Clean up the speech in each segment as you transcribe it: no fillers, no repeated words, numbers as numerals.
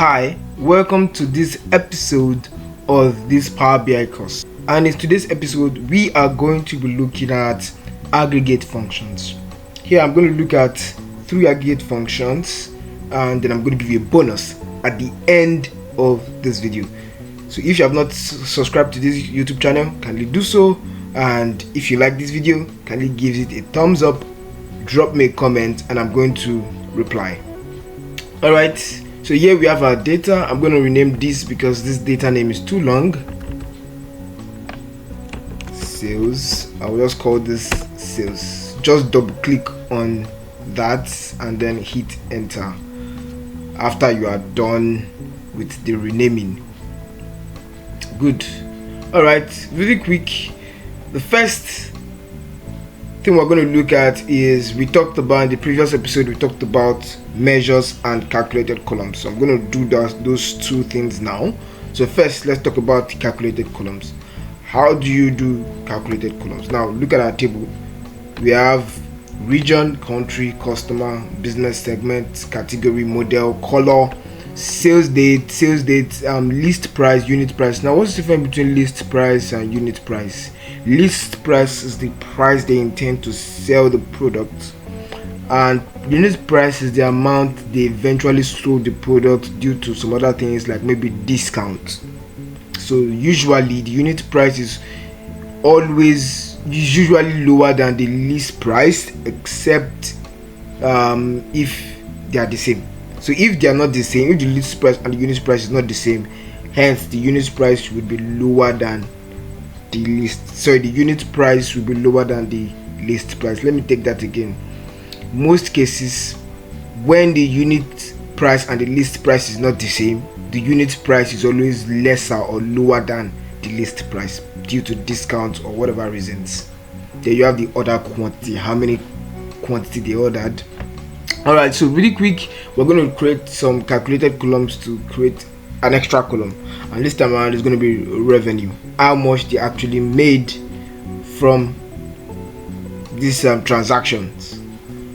Hi, welcome to this episode of this Power BI course. And in today's episode, we are going to be looking at aggregate functions. Here I'm going to look at 3 aggregate functions, and then I'm going to give you a bonus at the end of this video. So if you have not subscribed to this YouTube channel, kindly do so. And if you like this video, kindly give it a thumbs up, drop me a comment, and I'm going to reply. Alright, so here we have our data. I'm going to rename this because this data name is too long. Sales. I will just call this sales. Just double click on that and then hit enter after you are done with the renaming. Good. Alright, really quick. The first thing we're going to look at is, we talked about in the previous episode, we talked about measures and calculated columns. So I'm going to do those 2 things now. So first, let's talk about calculated columns. How do you do calculated columns? Now look at our table. We have region, country, customer, business segment, category, model, color, sales date, list price, unit price. Now what's the difference between list price and unit price? List price is the price they intend to sell the product, and unit price is the amount they eventually sold the product due to some other things like maybe discount. So usually the unit price is always usually lower than the list price, except if they are the same. So if they are not the same, if the list price and the unit price is not the same, hence the unit price would be lower than the unit price will be lower than the list price. Let me take that again. Most cases, when the unit price and the list price is not the same, the unit price is always lesser or lower than the list price due to discounts or whatever reasons. Then you have the order quantity, how many quantity they ordered. Alright, so really quick, we're going to create some calculated columns to create an extra column, and this time around is going to be revenue, how much they actually made from these transactions.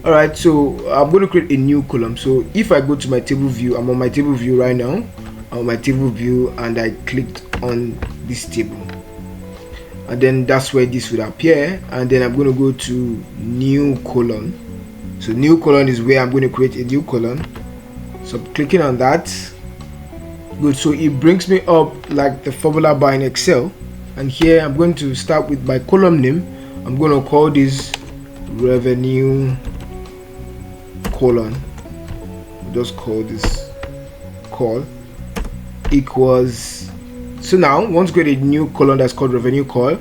Alright, so I'm going to create a new column. So if I go to my table view, I'm on my table view right now. I'm on my table view and I clicked on this table, and then that's where this would appear. And then I'm going to go to new column. So new column is where I'm going to create a new column. So I'm clicking on that. Good. So it brings me up like the formula bar in Excel, and here I'm going to start with my column name. I'm going to call this revenue colon. Just call this call equals. So now we want to create a new column that's called revenue call,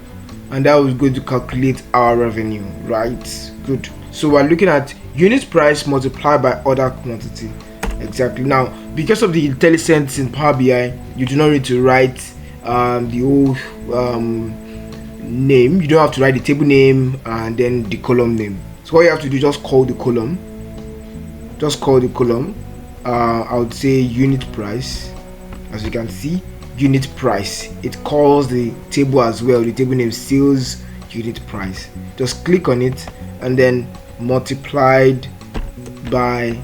and that is going to calculate our revenue, right? Good. So we're looking at unit price multiplied by order quantity. Exactly. Now, because of the intelligence in Power BI, you do not need to write the whole name. You don't have to write the table name and then the column name. So what you have to do is just call the column. Just call the column. I would say unit price. As you can see, unit price. It calls the table as well. The table name sales unit price. Just click on it and then multiplied by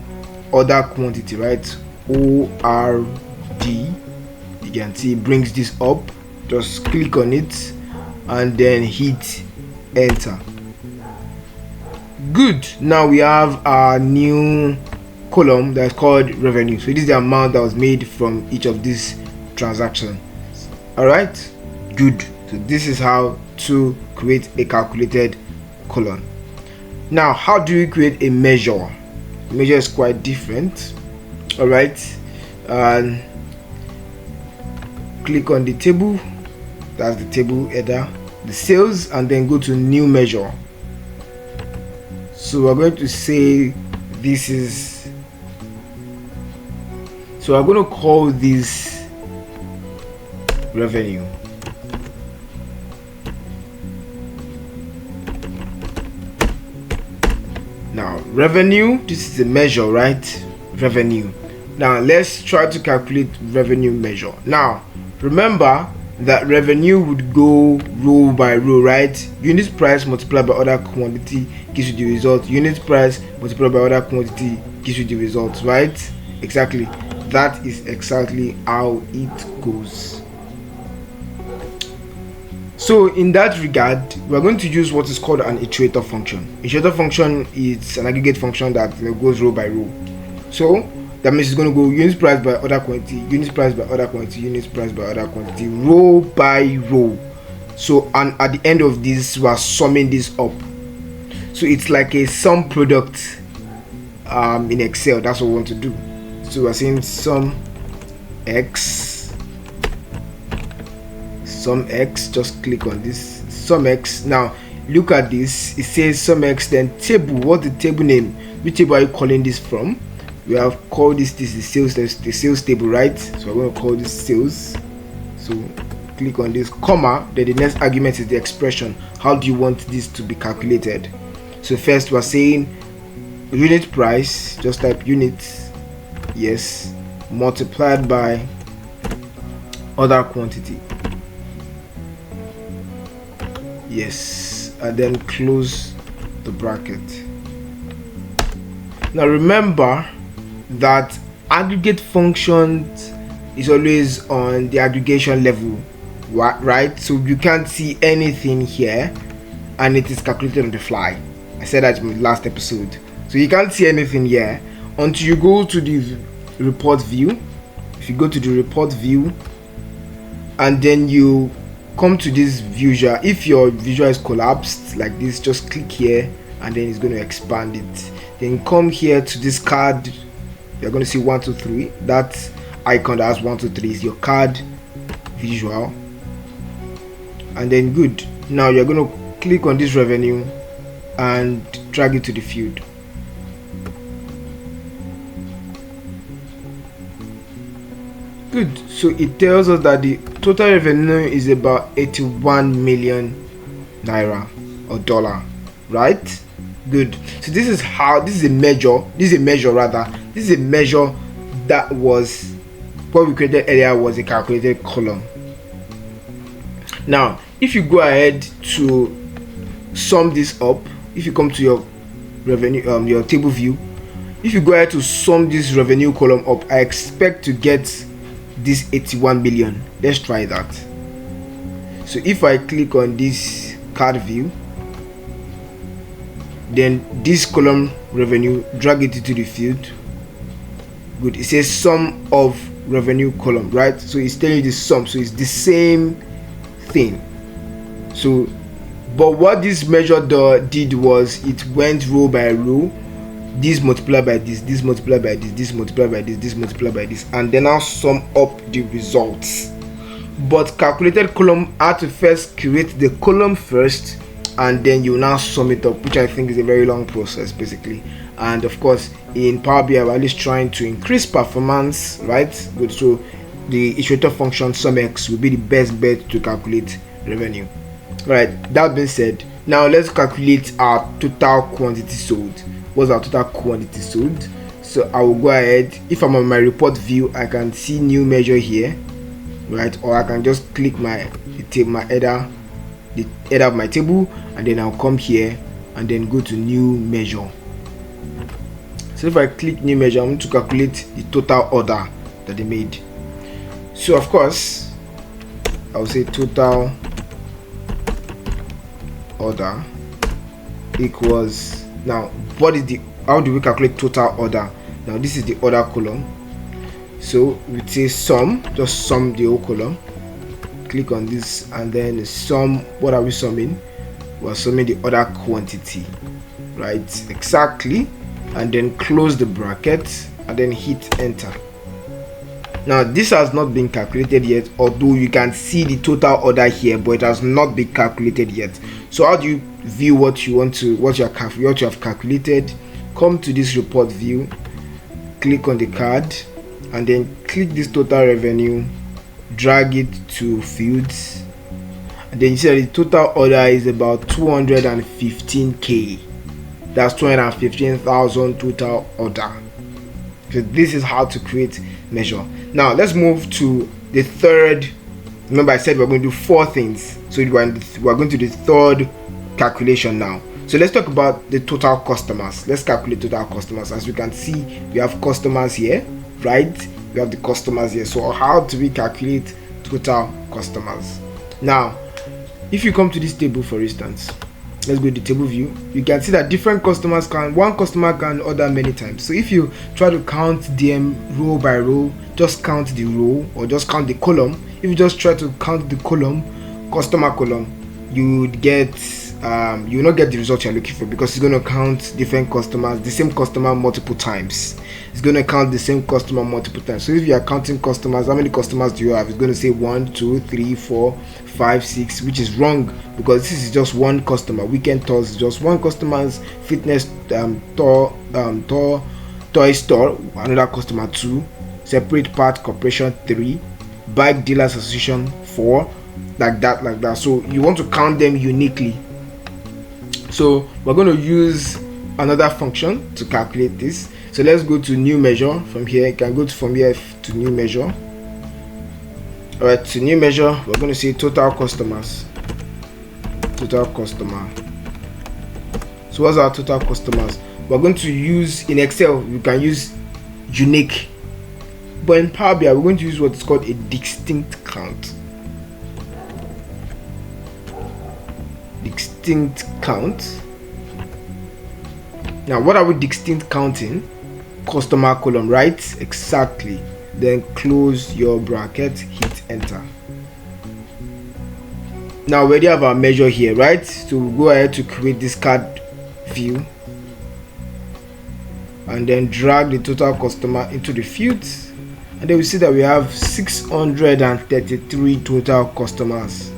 order quantity, right? ORD. You can see it brings this up. Just click on it and then hit enter. Good. Now we have our new column that's called revenue. So this is the amount that was made from each of these transactions. Alright, good. So this is how to create a calculated column. Now, how do we create a measure? Measure is quite different. Alright, and click on the table, that's the table header, the sales, and then go to new measure. So we're going to say this is, so I'm going to call this revenue. Now revenue, this is a measure, right? Revenue. Now let's try to calculate revenue measure. Now remember that revenue would go row by row, right? Unit price multiplied by order quantity gives you the result. Unit price multiplied by order quantity gives you the results, right? Exactly. that is exactly how it goes. So in that regard, we're going to use what is called an iterator function. Iterator function is an aggregate function that goes row by row. So that means it's going to go units price by order quantity, units price by order quantity, units price by order quantity, row by row. So, and at the end of this, we are summing this up. So it's like a sum product in Excel. That's what we want to do. So we're saying sum x, just click on this sum x. Now look at this, it says sum x, then table. What's the table name? Which table are you calling this from? We have called this is the sales table, right? So we're going to call this sales. So click on this comma, then the next argument is the expression. How do you want this to be calculated? So first we're saying unit price, just type units, yes, multiplied by order quantity, yes, and then close the bracket. Now remember that aggregate functions is always on the aggregation level, right? So you can't see anything here and it is calculated on the fly. I said that in the last episode. So you can't see anything here until you go to the report view. If you go to the report view and then you come to this visual, if your visual is collapsed like this, just click here and then it's going to expand it. Then come here to this card. You're going to see 1 2 3. That icon that has 1 2 3 is your card visual, and then good. Now you're going to click on this revenue and drag it to the field. Good. So it tells us that the total revenue is about 81 million naira or dollar, right? Good. So this is a measure that was what we created earlier, was a calculated column. Now if you go ahead to sum this up, if you come to your revenue, your table view, if you go ahead to sum this revenue column up, I expect to get this 81 million. Let's try that. So if I click on this card view, then this column revenue, drag it into the field. Good. It says sum of revenue column, right? So it's telling you the sum, so it's the same thing. So but what this measure did was it went row by row, this multiplied by this, this multiplied by this, this multiplied by this, this multiplied by this, and then now sum up the results. But calculated column had to first create the column first, and then you now sum it up, which I think is a very long process basically. And of course in Power BI we're always trying to increase performance, right? Good. So the iterator function SUMX will be the best bet to calculate revenue. Right, that being said, now let's calculate our total quantity sold. What's our total quantity sold? So I will go ahead, if I'm on my report view, I can see new measure here, right? Or I can just click the header of my table, and then I'll come here and then go to new measure. So if I click new measure, I'm going to calculate the total order that they made. So of course I will say total order equals, now how do we calculate total order? Now this is the order column, so we say sum, just sum the whole column. Click on this and then sum. What are we summing? We're summing the order quantity, right? Exactly. And then close the bracket and then hit enter. Now this has not been calculated yet, although you can see the total order here, but it has not been calculated yet. So how do you view what you have calculated? Come to this report view, click on the card, and then click this total revenue, drag it to fields, and then you see that the total order is about 215k. That's 215,000 total order. So this is how to create measure. Now let's move to the third. Remember I said we're going to do 4 things, so we're going to do the third calculation now. So let's talk about the total customers. Let's calculate total customers. As we can see, we have customers here, right? we have the customers here. So how do we calculate total customers? Now if you come to this table, for instance, let's go to the table view, you can see that different customers one customer can order many times. So if you try to count them row by row, just count the row or just count the column. If you just try to count the column, customer column, you would get you will not get the result you're looking for, because it's going to count different customers, the same customer multiple times. It's going to count the same customer multiple times. So if you are counting customers, how many customers do you have? It's going to say 1 2 3 4 5 6, which is wrong, because this is just one customer. Weekend tours is just one customer's fitness toy store, another customer 2, separate part corporation 3, bike dealers association 4, like that. So you want to count them uniquely. So we're going to use another function to calculate this. So let's go to new measure. From here, you can go from here to new measure. All right, to new measure, we're going to say total customers. Total customer. So what's our total customers? We're going to use, in Excel you can use unique, but in Power BI we're going to use what's called a distinct count. Distinct count. Now what are we distinct counting? Customer column, right? Exactly. Then close your bracket, hit enter. Now we already have our measure here, right? So we'll go ahead to create this card view and then drag the total customer into the fields, and then we see that we have 633 total customers.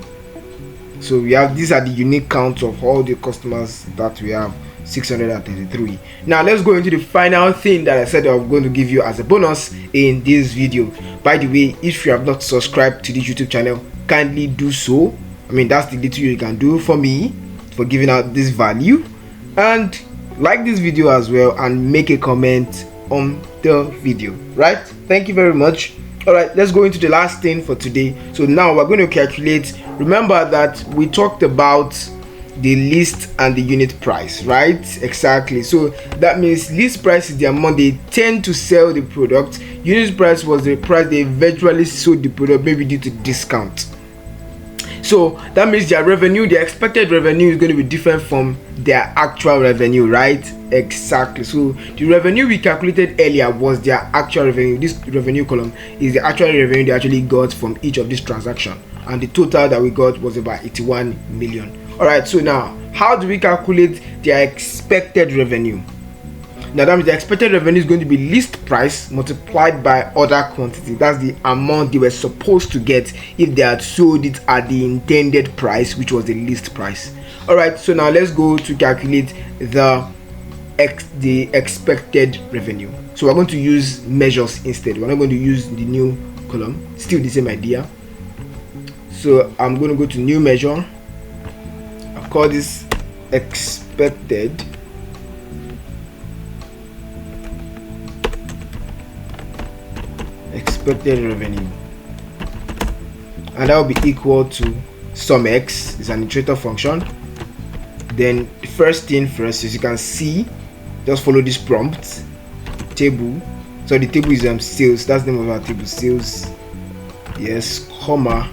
So we have, these are the unique counts of all the customers that we have, 633. Now let's go into the final thing that I said I'm going to give you as a bonus in this video. By the way, if you have not subscribed to this YouTube channel, kindly do so. I mean, that's the little you can do for me for giving out this value, and like this video as well and make a comment on the video, right? Thank you very much. All right, let's go into the last thing for today. So now we're going to calculate. Remember that we talked about the list and the unit price, right? Exactly. So that means list price is the amount they tend to sell the product. Unit price was the price they eventually sold the product, maybe due to discount. So that means their revenue, their expected revenue is going to be different from their actual revenue, right? Exactly. So the revenue we calculated earlier was their actual revenue. This revenue column is the actual revenue they actually got from each of these transactions, and the total that we got was about 81 million. All right, so now how do we calculate their expected revenue? Now that means the expected revenue is going to be list price multiplied by order quantity. That's the amount they were supposed to get if they had sold it at the intended price, which was the list price. All right, so now let's go to calculate the expected revenue. So we're going to use measures instead. We're not going to use the new column. Still the same idea. So I'm going to go to new measure. I'll call this expected revenue, and that will be equal to SUMX. Is an iterator function. Then the first thing first, as you can see, just follow this prompt table. So the table is sales. That's the name of our table, sales. Yes, comma,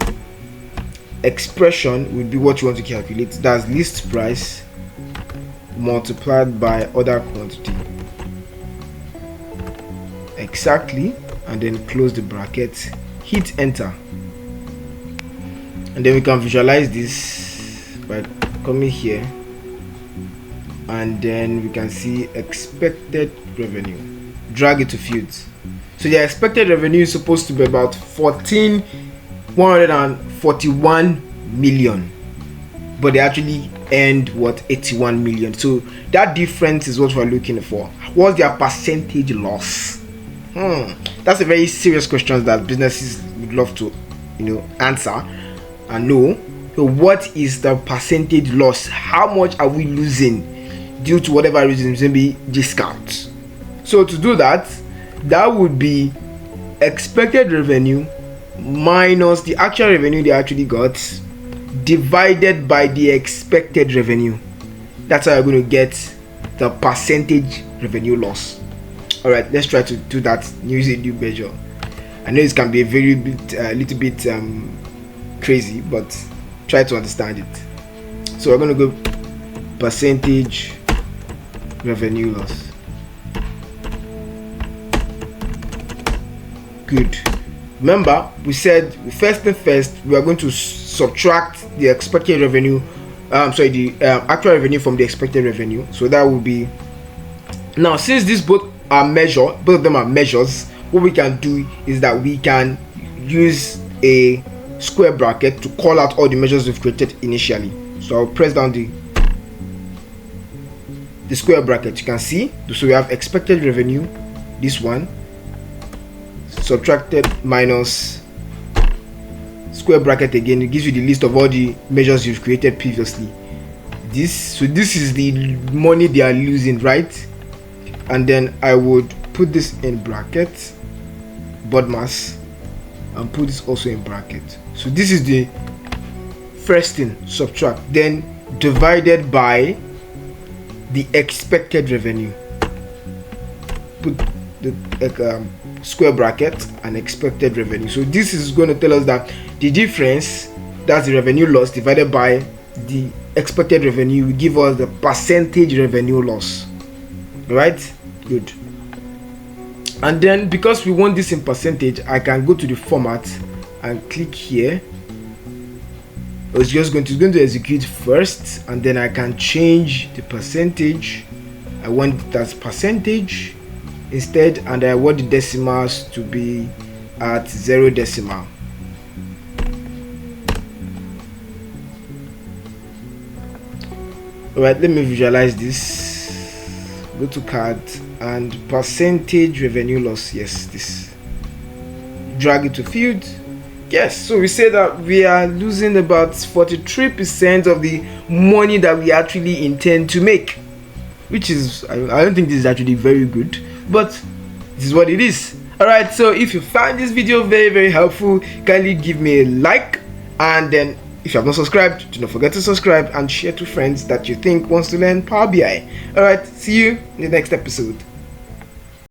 expression would be what you want to calculate. That's list price multiplied by order quantity. Exactly. And then close the bracket, hit enter, and then we can visualize this by coming here, and then we can see expected revenue. Drag it to fields. So the expected revenue is supposed to be about 141 million, but they actually earned what, 81 million. So that difference is what we're looking for. What's their percentage loss? That's a very serious question that businesses would love to, answer and know. So what is the percentage loss? How much are we losing due to whatever reason, maybe discount? So to do that, that would be expected revenue minus the actual revenue they actually got divided by the expected revenue. That's how you're going to get the percentage revenue loss. All right, let's try to do that using new measure. I know it can be a little bit crazy, but try to understand it. So we're going to go percentage revenue loss. Good. Remember, we said first we are going to subtract the expected revenue, the actual revenue from the expected revenue. So that will be, now since these both of them are measures, what we can do is that we can use a square bracket to call out all the measures we've created initially. So I'll press down the square bracket. You can see, so we have expected revenue, this one, subtracted minus square bracket again. It gives you the list of all the measures you've created previously. This is the money they are losing, right? And then I would put this in bracket, BODMAS, and put this also in bracket. So this is the first thing, subtract, then divided by the expected revenue. Put the square bracket and expected revenue. So this is going to tell us that the difference, that's the revenue loss, divided by the expected revenue, will give us the percentage revenue loss. Right? Good. And then because we want this in percentage, I can go to the format and click here. It's going to execute first, and then I can change the percentage. I want it as percentage instead, and I want the decimals to be at 0 decimal. Alright, let me visualize this. Go to card and percentage revenue loss. Yes, this. Drag it to field. Yes, so we say that we are losing about 43% of the money that we actually intend to make, which is, I don't think this is actually very good, but this is what it is. Alright, so if you find this video very helpful, kindly give me a like, and then if you have not subscribed, do not forget to subscribe and share to friends that you think wants to learn Power BI. Alright, see you in the next episode.